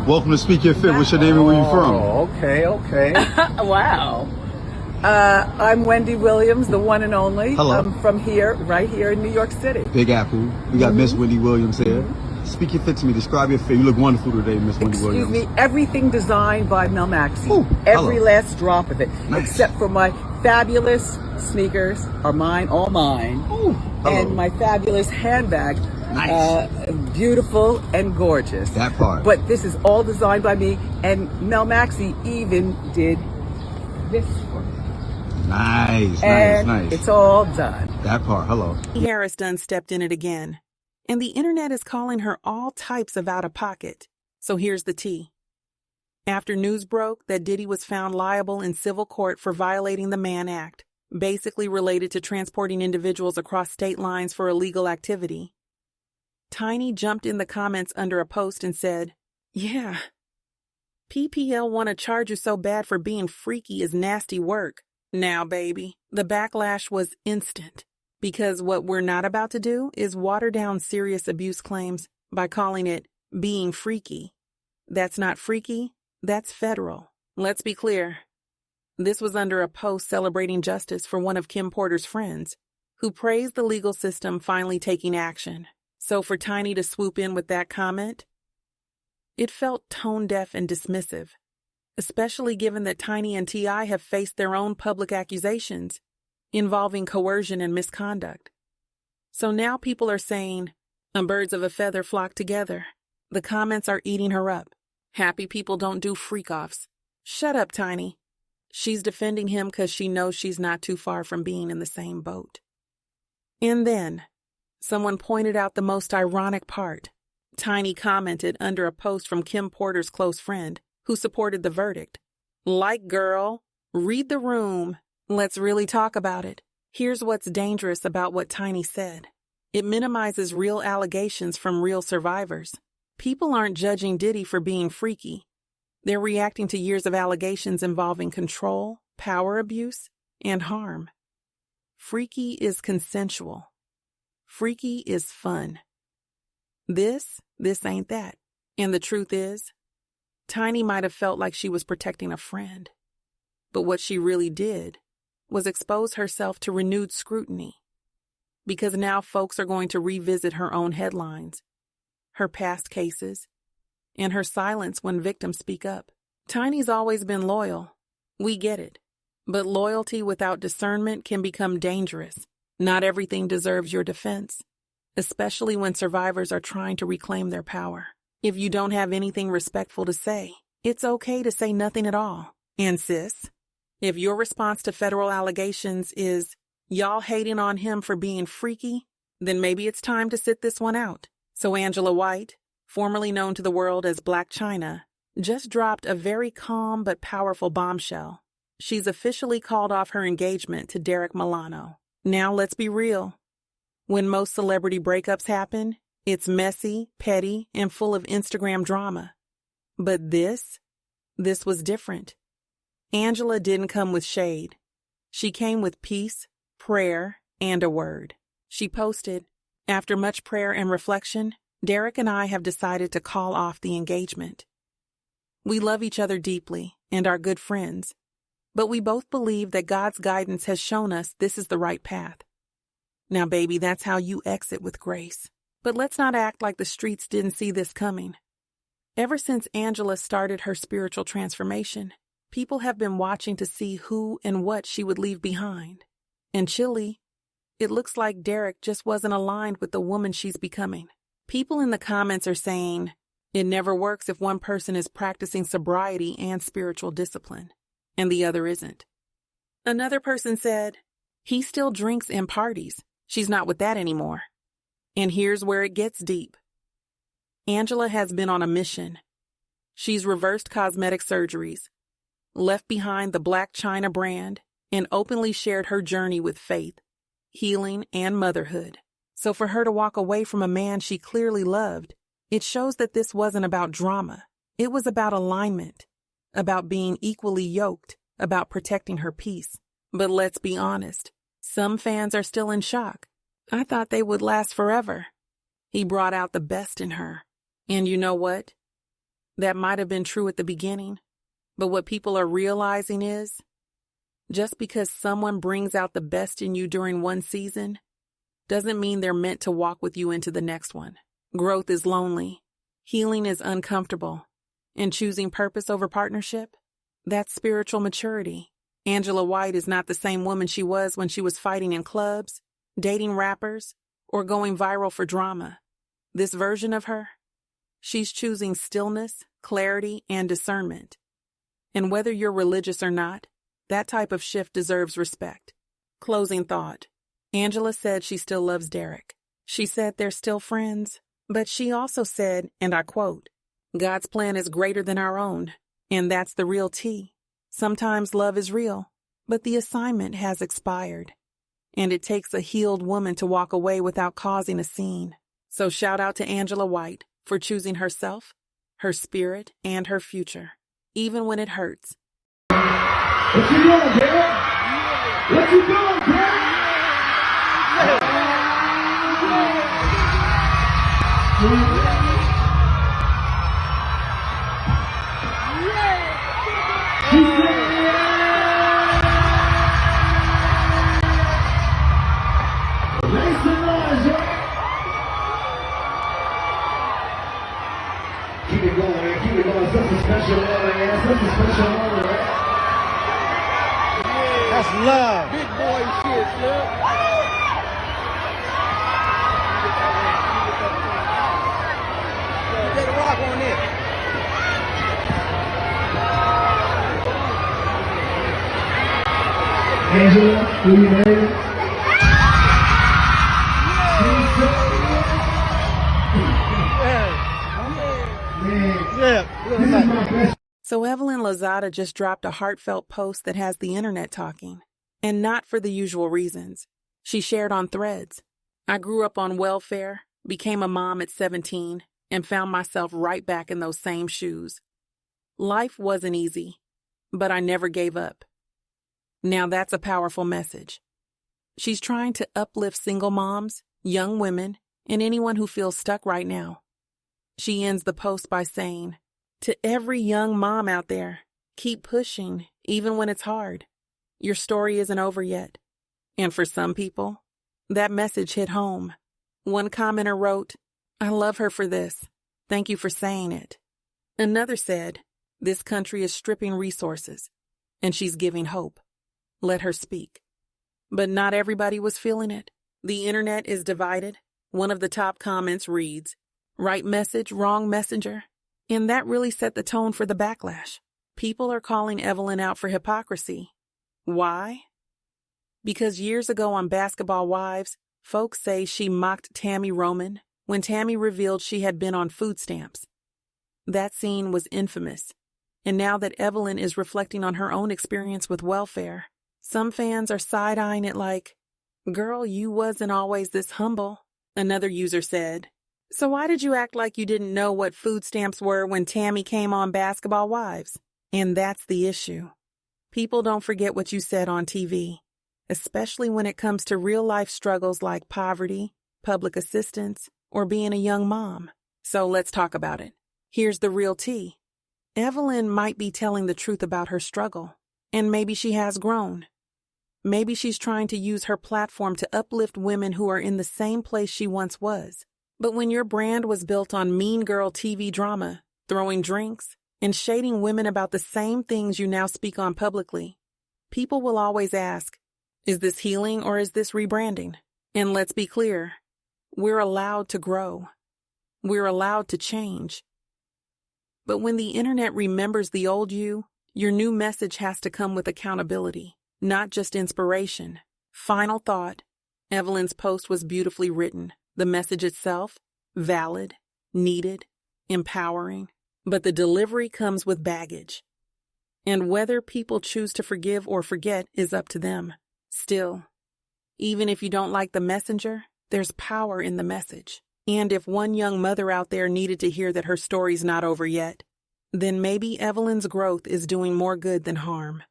Welcome to Speak Your Fit. What's your name and where you from? Oh, okay. Wow. I'm Wendy Williams, the one and only. Hello. I'm from right here in New York City. Big Apple. We got Miss Wendy Williams here. Speak your fit to me. Describe your fit. You look wonderful today, Miss Wendy Williams. Excuse me, everything designed by Mel Maxey. Ooh, Every hello. last drop of it. Nice. Except for my fabulous sneakers are mine, all mine. Ooh, hello. And my fabulous handbag. Nice. Beautiful and gorgeous. That part. But this is all designed by me, and Mel Maxey even did this for me. Nice. It's all done. That part. Hello. Harris done stepped in it again. And the internet is calling her all types of out of pocket. So here's the tea. After news broke that Diddy was found liable in civil court for violating the Mann Act, basically related to transporting individuals across state lines for illegal activity, Tiny jumped in the comments under a post and said, "Yeah, PPL want to charge you so bad for being freaky is nasty work. Now, baby." The backlash was instant, because what we're not about to do is water down serious abuse claims by calling it being freaky. That's not freaky, that's federal. Let's be clear. This was under a post celebrating justice for one of Kim Porter's friends, who praised the legal system finally taking action. So for Tiny to swoop in with that comment, it felt tone-deaf and dismissive, especially given that Tiny and T.I. have faced their own public accusations involving coercion and misconduct. So now people are saying, birds of a feather flock together. The comments are eating her up. Happy people don't do freak-offs. Shut up, Tiny. She's defending him because she knows she's not too far from being in the same boat. And then someone pointed out the most ironic part. Tiny commented under a post from Kim Porter's close friend, who supported the verdict. Like, girl, read the room. Let's really talk about it. Here's what's dangerous about what Tiny said. It minimizes real allegations from real survivors. People aren't judging Diddy for being freaky. They're reacting to years of allegations involving control, power abuse, and harm. Freaky is consensual. Freaky is fun. This ain't that. And the truth is, Tiny might have felt like she was protecting a friend. But what she really did was expose herself to renewed scrutiny. Because now folks are going to revisit her own headlines, her past cases, and her silence when victims speak up. Tiny's always been loyal. We get it. But loyalty without discernment can become dangerous. Not everything deserves your defense, especially when survivors are trying to reclaim their power. If you don't have anything respectful to say, it's okay to say nothing at all. And sis, if your response to federal allegations is, y'all hating on him for being freaky, then maybe it's time to sit this one out. So Angela White, formerly known to the world as Blac Chyna, just dropped a very calm but powerful bombshell. She's officially called off her engagement to Derrick Milano. Now let's be real. When most celebrity breakups happen, it's messy, petty, and full of Instagram drama. But this was different. Angela didn't come with shade. She came with peace, prayer, and a word. She posted, "After much prayer and reflection, Derrick and I have decided to call off the engagement. We love each other deeply and are good friends, but we both believe that God's guidance has shown us this is the right path. Now, baby, that's how you exit with grace. But let's not act like the streets didn't see this coming." Ever since Angela started her spiritual transformation, people have been watching to see who and what she would leave behind. And chilly, it looks like Derrick just wasn't aligned with the woman she's becoming. People in the comments are saying, it never works if one person is practicing sobriety and spiritual discipline, and the other isn't. Another person said, he still drinks and parties. She's not with that anymore. And here's where it gets deep. Angela has been on a mission. She's reversed cosmetic surgeries, left behind the Blac Chyna brand, and openly shared her journey with faith, healing, and motherhood. So for her to walk away from a man she clearly loved, it shows that this wasn't about drama. It was about alignment, about being equally yoked, about protecting her peace. But let's be honest, some fans are still in shock. I thought they would last forever. He brought out the best in her. And you know what? That might have been true at the beginning, but what people are realizing is, just because someone brings out the best in you during one season, doesn't mean they're meant to walk with you into the next one. Growth is lonely. Healing is uncomfortable. And choosing purpose over partnership? That's spiritual maturity. Angela White is not the same woman she was when she was fighting in clubs, dating rappers, or going viral for drama. This version of her? She's choosing stillness, clarity, and discernment. And whether you're religious or not, that type of shift deserves respect. Closing thought. Angela said she still loves Derrick. She said they're still friends. But she also said, and I quote, "God's plan is greater than our own, and that's the real tea. Sometimes love is real, but the assignment has expired. And it takes a healed woman to walk away without causing a scene." So shout out to Angela White for choosing herself, her spirit, and her future, even when it hurts. What you doing, Derrick? What you doing, Derrick? Keep it going, man. Keep it going. Something special on it, man. Something special on it, man. That's love. Big boy shit, look. Let it rock on it. Angela, who you married? So Evelyn Lozada just dropped a heartfelt post that has the internet talking, and not for the usual reasons. She shared on Threads, "I grew up on welfare, became a mom at 17, and found myself right back in those same shoes. Life wasn't easy, but I never gave up." Now that's a powerful message. She's trying to uplift single moms, young women, and anyone who feels stuck right now. She ends the post by saying, "To every young mom out there, keep pushing, even when it's hard. Your story isn't over yet." And for some people, that message hit home. One commenter wrote, "I love her for this. Thank you for saying it." Another said, "This country is stripping resources, and she's giving hope. Let her speak." But not everybody was feeling it. The internet is divided. One of the top comments reads, "Right message, wrong messenger." And that really set the tone for the backlash. People are calling Evelyn out for hypocrisy. Why? Because years ago on Basketball Wives, folks say she mocked Tammy Roman when Tammy revealed she had been on food stamps. That scene was infamous. And now that Evelyn is reflecting on her own experience with welfare, some fans are side-eyeing it like, "Girl, you wasn't always this humble." Another user said, "So why did you act like you didn't know what food stamps were when Tammy came on Basketball Wives?" And that's the issue. People don't forget what you said on TV, especially when it comes to real-life struggles like poverty, public assistance, or being a young mom. So let's talk about it. Here's the real tea. Evelyn might be telling the truth about her struggle, and maybe she has grown. Maybe she's trying to use her platform to uplift women who are in the same place she once was. But when your brand was built on mean girl TV drama, throwing drinks, and shading women about the same things you now speak on publicly, people will always ask, is this healing or is this rebranding? And let's be clear, we're allowed to grow. We're allowed to change. But when the internet remembers the old you, your new message has to come with accountability, not just inspiration. Final thought, Evelyn's post was beautifully written. The message itself, valid, needed, empowering, but the delivery comes with baggage. And whether people choose to forgive or forget is up to them. Still, even if you don't like the messenger, there's power in the message. And if one young mother out there needed to hear that her story's not over yet, then maybe Evelyn's growth is doing more good than harm.